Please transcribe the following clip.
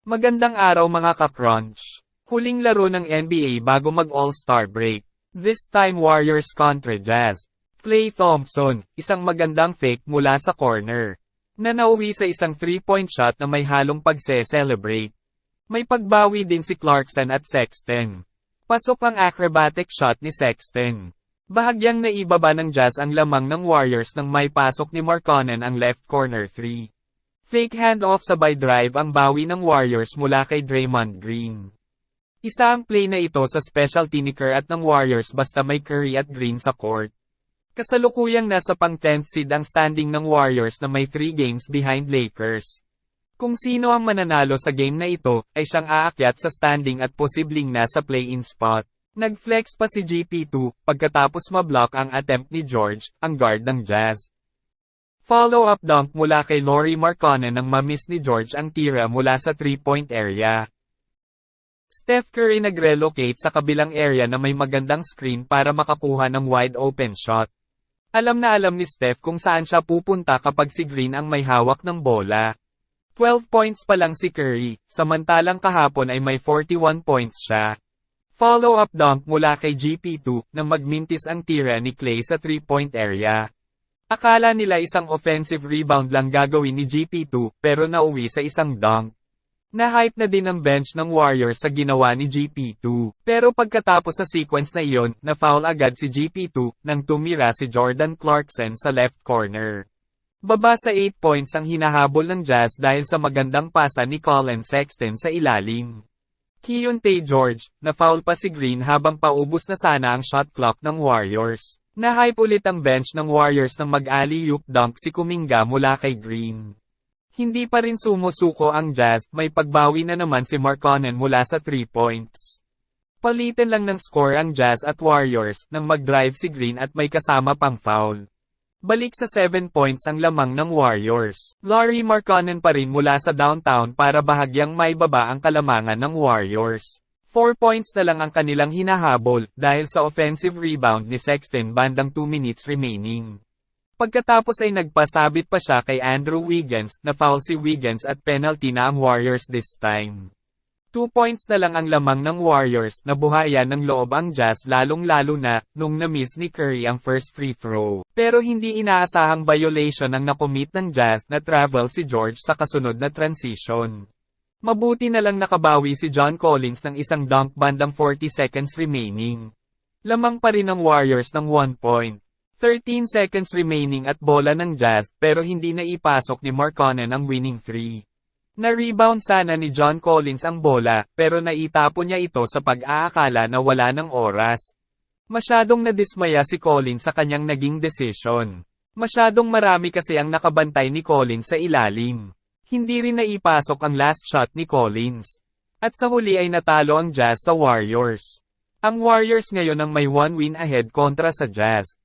Magandang araw mga ka-crunch. Huling laro ng NBA bago mag-All-Star break. This time Warriors kontra Jazz. Klay Thompson, isang magandang fake mula sa corner. Na nauwi sa isang 3-point shot na may halong pagse-celebrate. May pagbawi din si Clarkson at Sexton. Pasok ang acrobatic shot ni Sexton. Bahagyang naibaba ng Jazz ang lamang ng Warriors nang may pasok ni Markkanen ang left corner 3. Fake handoff sabay drive ang bawi ng Warriors mula kay Draymond Green. Isa ang play na ito sa specialty ni Kerr at ng Warriors basta may Curry at Green sa court. Kasalukuyang nasa pang-10th seed ang standing ng Warriors na may 3 games behind Lakers. Kung sino ang mananalo sa game na ito, ay siyang aakyat sa standing at posibleng nasa play-in spot. Nag-flex pa si GP2, pagkatapos mablock ang attempt ni George, ang guard ng Jazz. Follow-up dunk mula kay Lauri Markkanen nang ma-miss ni George ang tira mula sa 3-point area. Steph Curry nag-relocate sa kabilang area na may magandang screen para makakuha ng wide-open shot. Alam na alam ni Steph kung saan siya pupunta kapag si Green ang may hawak ng bola. 12 points pa lang si Curry, samantalang kahapon ay may 41 points siya. Follow-up dunk mula kay GP2 nang magmintis ang tira ni Klay sa 3-point area. Akala nila isang offensive rebound lang gagawin ni GP2 pero nauwi sa isang dunk. Na-hype na din ang bench ng Warriors sa ginawa ni GP2. Pero pagkatapos sa sequence na iyon, na-foul agad si GP2 nang tumira si Jordan Clarkson sa left corner. Baba sa 8 points ang hinahabol ng Jazz dahil sa magandang pasa ni Collin Sexton sa ilalim. Keyonte George, na-foul pa si Green habang paubos na sana ang shot clock ng Warriors. Na-hype ulit ang bench ng Warriors nang mag-alley-oop dunk si Kuminga mula kay Green. Hindi pa rin sumusuko ang Jazz, may pagbawi na naman si Markkanen mula sa 3 points. Palitan lang ng score ang Jazz at Warriors nang mag-drive si Green at may kasama pang foul. Balik sa 7 points ang lamang ng Warriors. Lauri Markkanen pa rin mula sa downtown para bahagyang maibaba ang kalamangan ng Warriors. 4 points na lang ang kanilang hinahabol dahil sa offensive rebound ni Sexton bandang 2 minutes remaining. Pagkatapos ay nagpasabit pa siya kay Andrew Wiggins na foul si Wiggins at penalty na ang Warriors this time. 2 points na lang ang lamang ng Warriors na buhayan ng loob ang Jazz lalong-lalo na nung na-miss ni Curry ang first free throw. Pero hindi inaasahang violation ang nakomit ng Jazz na travel si George sa kasunod na transition. Mabuti na lang nakabawi si John Collins ng isang dunk bandang 40 seconds remaining. Lamang pa rin ang Warriors ng 1 point. 13 seconds remaining at bola ng Jazz pero hindi na ipasok ni Markkanen ang winning 3. Na-rebound sana ni John Collins ang bola pero naitapon niya ito sa pag-aakala na wala ng oras. Masyadong nadismaya si Collins sa kanyang naging desisyon. Masyadong marami kasi ang nakabantay ni Collins sa ilalim. Hindi rin naipasok ang last shot ni Collins. At sa huli ay natalo ang Jazz sa Warriors. Ang Warriors ngayon ang may 1 win ahead kontra sa Jazz.